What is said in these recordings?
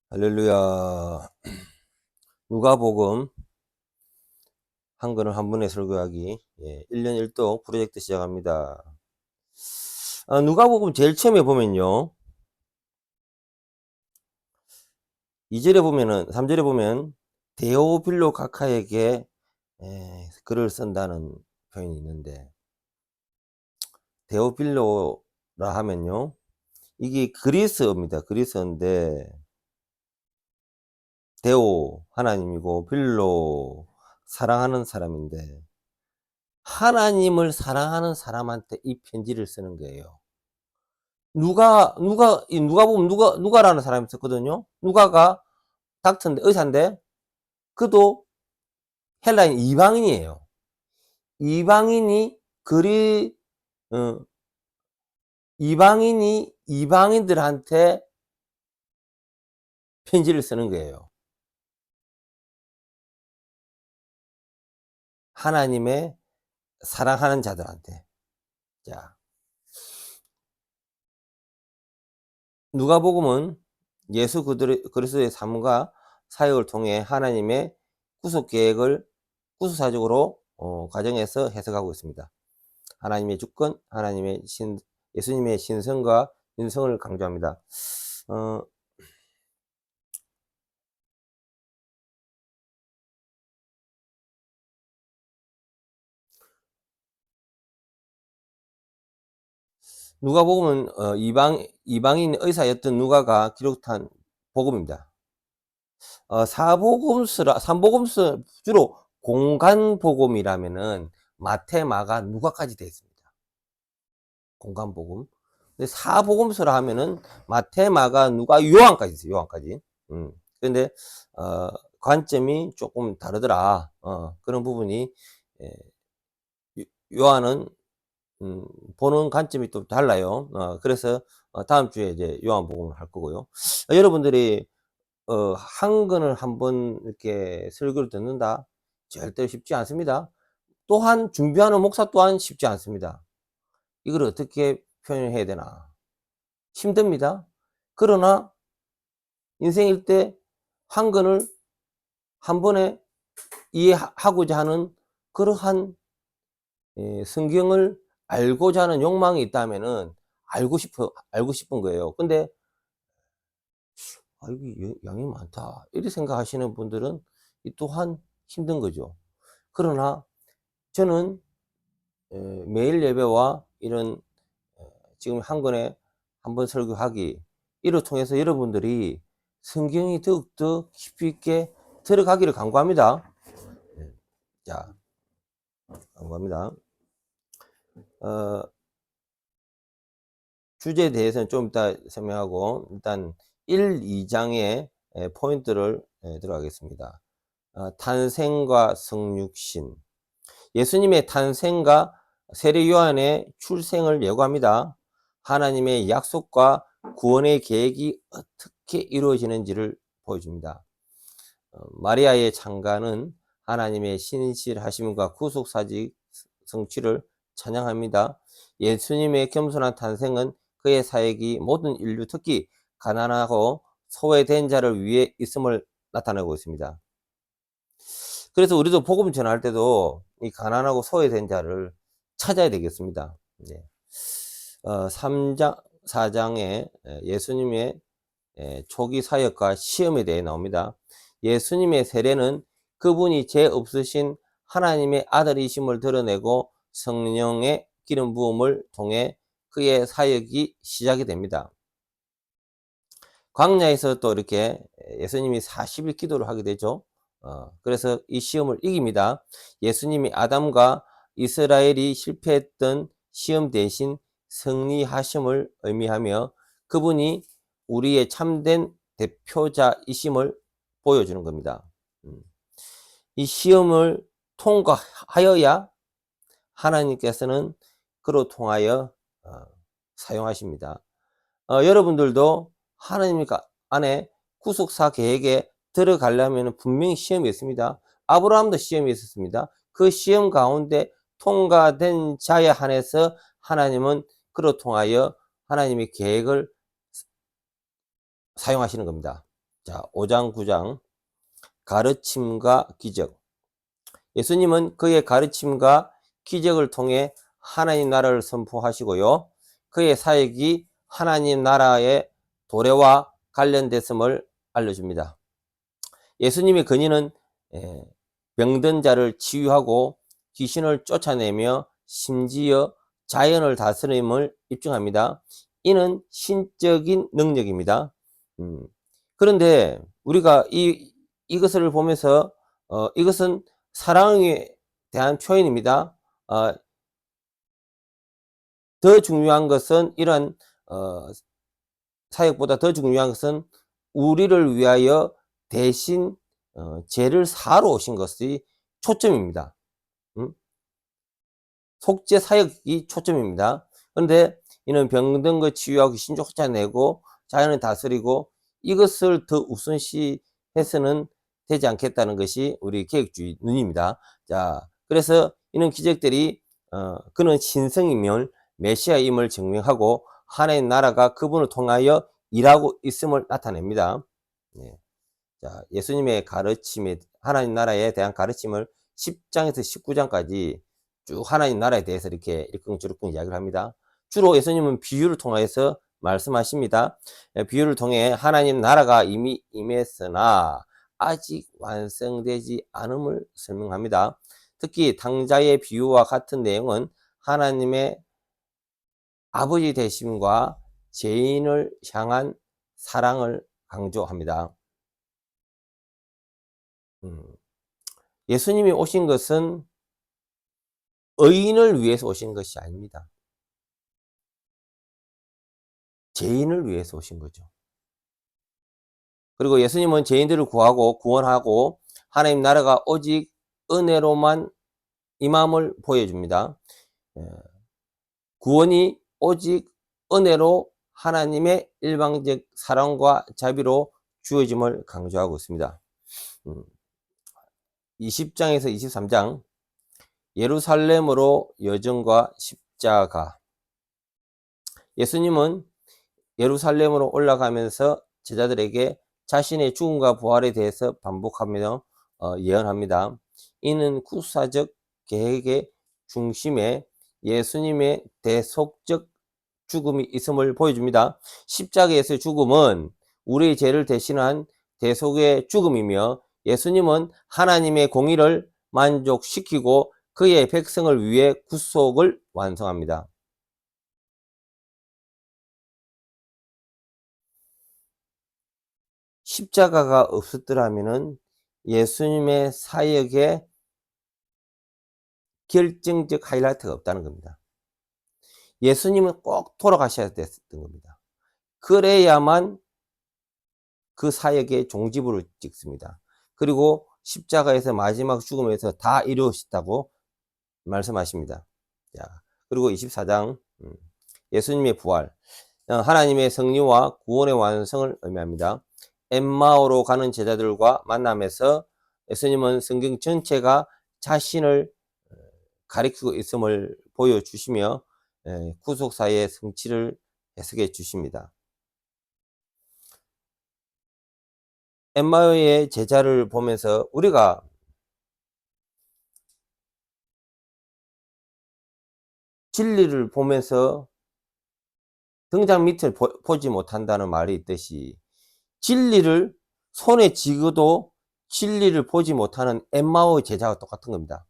할렐루야. 누가복음 한 권을 한 번에 설교하기 1년 1독 프로젝트 시작합니다. 누가복음 제일 처음에 보면요. 2절에 보면은 3절에 보면 데오빌로 각하에게 글을 쓴다는 표현이 있는데, 데오빌로라 하면요, 이게 그리스어입니다. 그리스어인데, 데오 하나님이고 빌로 사랑하는 사람인데, 하나님을 사랑하는 사람한테 이 편지를 쓰는 거예요. 누가 보면 누가라는 사람이 있었거든요. 누가가 닥터인데, 의사인데, 그도 헬라인 이방인이에요. 이방인이 그리, 어, 이방인이 이방인들한테 편지를 쓰는 거예요. 하나님의 사랑하는 자들한테. 자, 누가복음은 예수 그리스도의 삶과 사역을 통해 하나님의 구속 계획을 구속사적으로 과정에서 해석하고 있습니다. 하나님의 주권, 예수님의 신성과 인성을 강조합니다. 어, 누가복음은 이방인 의사였던 누가가 기록한 복음입니다. 삼복음서 주로 공간 복음이라면은 마태, 마가, 누가까지 되어 있습니다. 공간 복음. 근데 사복음서라 하면은 마태, 마가, 누가, 요한까지 있어요. 요한까지. 그런데 관점이 조금 다르더라. 그런 부분이 예, 요한은 보는 관점이 또 달라요. 그래서 다음 주에 이제 요한복음을 할 거고요. 여러분들이 한 권을 한번 이렇게 설교를 듣는다, 절대 쉽지 않습니다. 또한 준비하는 목사 또한 쉽지 않습니다. 이걸 어떻게 표현해야 되나, 힘듭니다. 그러나 인생일 때 한 권을 한 번에 이해하고자 하는 그러한 성경을 알고자 하는 욕망이 있다면은 알고 싶은 거예요. 근데 이게 양이 많다, 이렇게 생각하시는 분들은 이 또한 힘든 거죠. 그러나 저는 매일 예배와 이런 지금 한 권에 한 번 설교하기, 이를 통해서 여러분들이 성경이 더욱더 깊이 있게 들어가기를 간구합니다. 자, 간구합니다. 주제에 대해서는 좀 이따 설명하고, 일단 1, 2장의 포인트를 들어가겠습니다. 탄생과 성육신. 예수님의 탄생과 세례 요한의 출생을 예고합니다. 하나님의 약속과 구원의 계획이 어떻게 이루어지는지를 보여줍니다. 마리아의 창가는 하나님의 신실하심과 구속사직 성취를 찬양합니다. 예수님의 겸손한 탄생은 그의 사역이 모든 인류, 특히 가난하고 소외된 자를 위해 있음을 나타내고 있습니다. 그래서 우리도 복음 전할 때도 이 가난하고 소외된 자를 찾아야 되겠습니다. 3장, 4장에 예수님의 초기 사역과 시험에 대해 나옵니다. 예수님의 세례는 그분이 죄 없으신 하나님의 아들이심을 드러내고 성령의 기름 부음을 통해 그의 사역이 시작이 됩니다. 광야에서 또 이렇게 예수님이 40일 기도를 하게 되죠. 그래서 이 시험을 이깁니다. 예수님이 아담과 이스라엘이 실패했던 시험 대신 승리하심을 의미하며 그분이 우리의 참된 대표자이심을 보여주는 겁니다. 이 시험을 통과하여야 하나님께서는 그로 통하여 사용하십니다. 여러분들도 하나님 안에 구속사 계획에 들어가려면 분명히 시험이 있습니다. 아브라함도 시험이 있었습니다. 그 시험 가운데 통과된 자에 한해서 하나님은 그로 통하여 하나님의 계획을 사용하시는 겁니다. 자, 5장, 9장. 가르침과 기적. 예수님은 그의 가르침과 기적을 통해 하나님 나라를 선포하시고요. 그의 사역이 하나님 나라의 도래와 관련됐음을 알려줍니다. 예수님의 근위는 병든 자를 치유하고 귀신을 쫓아내며 심지어 자연을 다스림을 입증합니다. 이는 신적인 능력입니다. 그런데 우리가 이것을 보면서 이것은 사랑에 대한 표현입니다. 더 중요한 것은 이런 사역보다 더 중요한 것은 우리를 위하여 대신 죄를 사하러 오신 것이 초점입니다. 속죄 사역이 초점입니다. 그런데 이는 병든 것 치유하고 귀신 쫓아내고 자연을 다스리고 이것을 더 우선시해서는 되지 않겠다는 것이 우리 개혁주의 눈입니다. 자, 그래서 이런 기적들이 그는 신성이면 메시아임을 증명하고 하나님 나라가 그분을 통하여 일하고 있음을 나타냅니다. 예. 자, 예수님의 가르침에 하나님 나라에 대한 가르침을 10장에서 19장까지 쭉 하나님 나라에 대해서 이렇게 일컹주르컹 이야기를 합니다. 주로 예수님은 비유를 통해서 말씀하십니다. 비유를 통해 하나님 나라가 이미 임했으나 아직 완성되지 않음을 설명합니다. 특히 탕자의 비유와 같은 내용은 하나님의 아버지 되심과 죄인을 향한 사랑을 강조합니다. 예수님이 오신 것은 의인을 위해서 오신 것이 아닙니다. 죄인을 위해서 오신 거죠. 그리고 예수님은 죄인들을 구하고 구원하고 하나님 나라가 오직 은혜로만 임함을 보여줍니다. 구원이 오직 은혜로 하나님의 일방적 사랑과 자비로 주어짐을 강조하고 있습니다. 20장에서 23장 예루살렘으로 여정과 십자가. 예수님은 예루살렘으로 올라가면서 제자들에게 자신의 죽음과 부활에 대해서 반복하며 예언합니다. 이는 구사적 계획의 중심에 예수님의 대속적 죽음이 있음을 보여줍니다. 십자가에서의 죽음은 우리의 죄를 대신한 대속의 죽음이며 예수님은 하나님의 공의를 만족시키고 그의 백성을 위해 구속을 완성합니다. 십자가가 없었더라면 예수님의 사역에 결정적 하이라이트가 없다는 겁니다. 예수님은 꼭 돌아가셔야 됐던 겁니다. 그래야만 그 사역의 종지부를 찍습니다. 그리고 십자가에서 마지막 죽음에서 다 이루어졌다고 말씀하십니다. 자, 그리고 24장 예수님의 부활, 하나님의 성리와 구원의 완성을 의미합니다. 엠마오로 가는 제자들과 만남에서 예수님은 성경 전체가 자신을 가리키고 있음을 보여주시며 구속사의 성취를 해석해 주십니다. 엠마오의 제자를 보면서 우리가 진리를 보면서 등잔 밑을 보지 못한다는 말이 있듯이 진리를 손에 쥐고도 진리를 보지 못하는 엠마오의 제자와 똑같은 겁니다.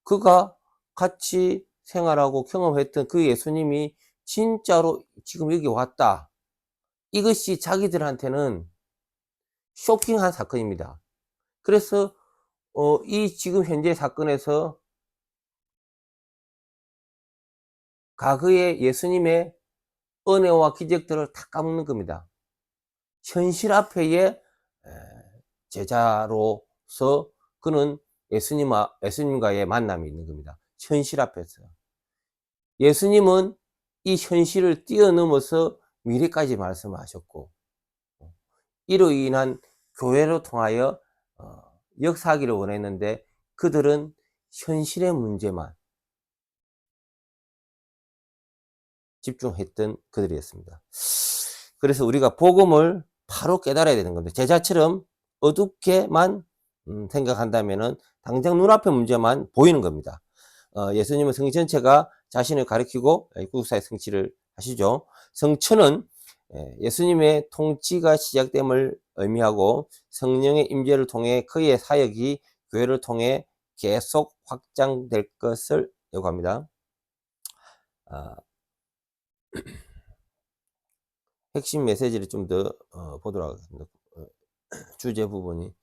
그가 같이 생활하고 경험했던 그 예수님이 진짜로 지금 여기 왔다. 이것이 자기들한테는 쇼킹한 사건입니다. 그래서 이 지금 현재 사건에서 과거의 예수님의 은혜와 기적들을 다 까먹는 겁니다. 현실 앞에의 제자로서 그는 예수님과의 만남이 있는 겁니다. 현실 앞에서. 예수님은 이 현실을 뛰어넘어서 미래까지 말씀하셨고 이로 인한 교회로 통하여 역사하기를 원했는데 그들은 현실의 문제만 집중했던 그들이었습니다. 그래서 우리가 복음을 바로 깨달아야 되는 겁니다. 제자처럼 어둡게만 생각한다면은 당장 눈앞의 문제만 보이는 겁니다. 예수님은 성경 전체가 자신을 가리키고 구속사의 성취를 하시죠. 성천은 예수님의 통치가 시작됨을 의미하고 성령의 임재를 통해 그의 사역이 교회를 통해 계속 확장될 것을 요구합니다. 핵심 메시지를 좀 더 보도록 하겠습니다. 주제 부분이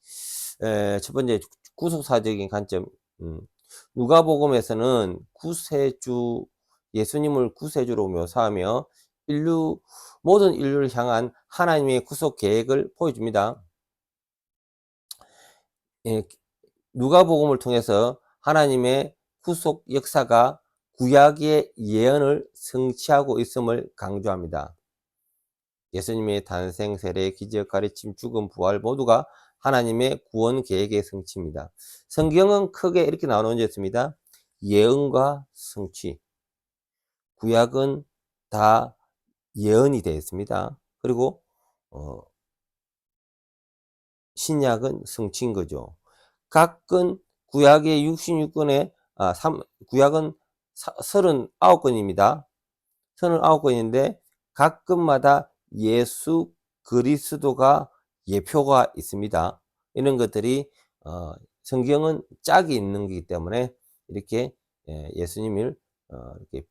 첫 번째 구속사적인 관점. 누가복음에서는 구세주 예수님을 구세주로 묘사하며 모든 인류를 향한 하나님의 구속 계획을 보여줍니다. 누가복음을 통해서 하나님의 구속 역사가 구약의 예언을 성취하고 있음을 강조합니다. 예수님의 탄생, 세례, 기적, 가르침, 죽음, 부활 모두가 하나님의 구원 계획의 성취입니다. 성경은 크게 이렇게 나누어졌습니다. 예언과 성취. 구약은 다 예언이 되어 있습니다. 그리고 신약은 성취인 거죠. 각건 구약의 66권에 구약은 39권입니다. 39권인데 각 건마다 예수 그리스도가 예표가 있습니다. 이런 것들이 성경은 짝이 있는 거기 때문에 이렇게 예수님을 이렇게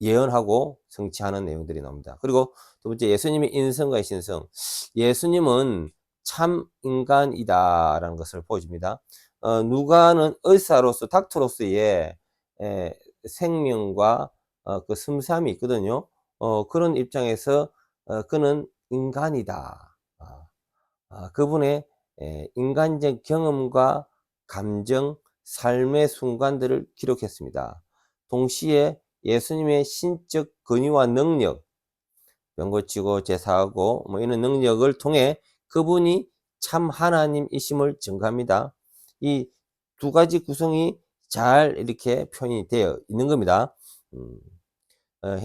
예언하고 성취하는 내용들이 나옵니다. 그리고 두 번째, 예수님의 인성과 신성. 예수님은 참 인간이다라는 것을 보여줍니다. 누가는 의사로서 닥터로서의 생명과 그 섬세함이 있거든요. 그런 입장에서 그는 인간이다. 그분의 인간적 경험과 감정, 삶의 순간들을 기록했습니다. 동시에 예수님의 신적 권위와 능력, 병 고치고 제사하고 이런 능력을 통해 그분이 참 하나님이심을 증거합니다. 이 두 가지 구성이 잘 이렇게 표현이 되어 있는 겁니다.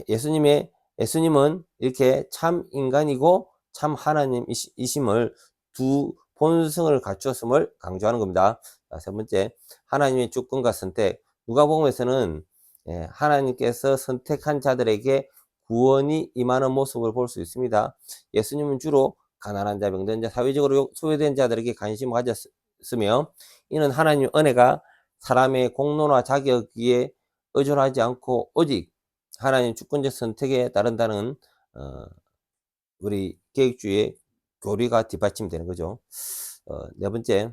예수님은 이렇게 참 인간이고 참 하나님이심을 두 본성을 갖추었음을 강조하는 겁니다. 세 번째, 하나님의 주권과 선택. 누가복음에서는 하나님께서 선택한 자들에게 구원이 임하는 모습을 볼 수 있습니다. 예수님은 주로 가난한 자, 병든 자, 사회적으로 소외된 자들에게 관심을 가졌으며 이는 하나님의 은혜가 사람의 공로나 자격에 의존하지 않고 오직 하나님 주권적 선택에 따른다는 우리 계획주의의 교리가 뒷받침되는 거죠. 네 번째,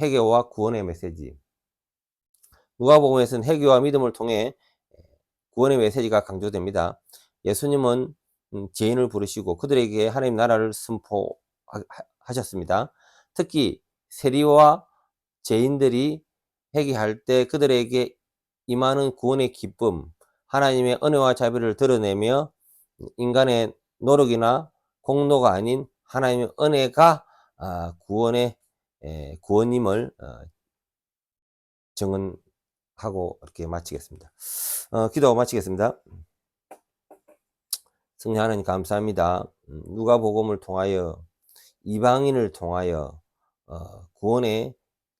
회개와 구원의 메시지. 누가복음에서는 회개와 믿음을 통해 구원의 메시지가 강조됩니다. 예수님은 죄인을 부르시고 그들에게 하나님 나라를 선포하셨습니다. 특히 세리와 죄인들이 회개할 때 그들에게 임하는 구원의 기쁨, 하나님의 은혜와 자비를 드러내며 인간의 노력이나 공로가 아닌 하나님의 은혜가 구원의 구원임을 증언하고 이렇게 마치겠습니다. 기도 마치겠습니다. 성령 하나님 감사합니다. 누가복음을 통하여 이방인을 통하여 구원의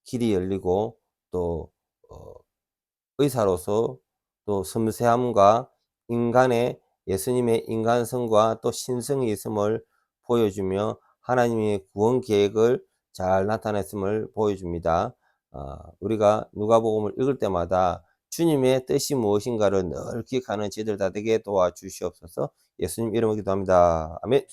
길이 열리고 또 의사로서 또 섬세함과 인간의 예수님의 인간성과 또 신성이 있음을 보여주며 하나님의 구원 계획을 잘 나타냈음을 보여줍니다. 우리가 누가복음을 읽을 때마다 주님의 뜻이 무엇인가를 늘 기억하는 저희들 다 되게 도와주시옵소서. 예수님 이름으로 기도합니다. 아멘.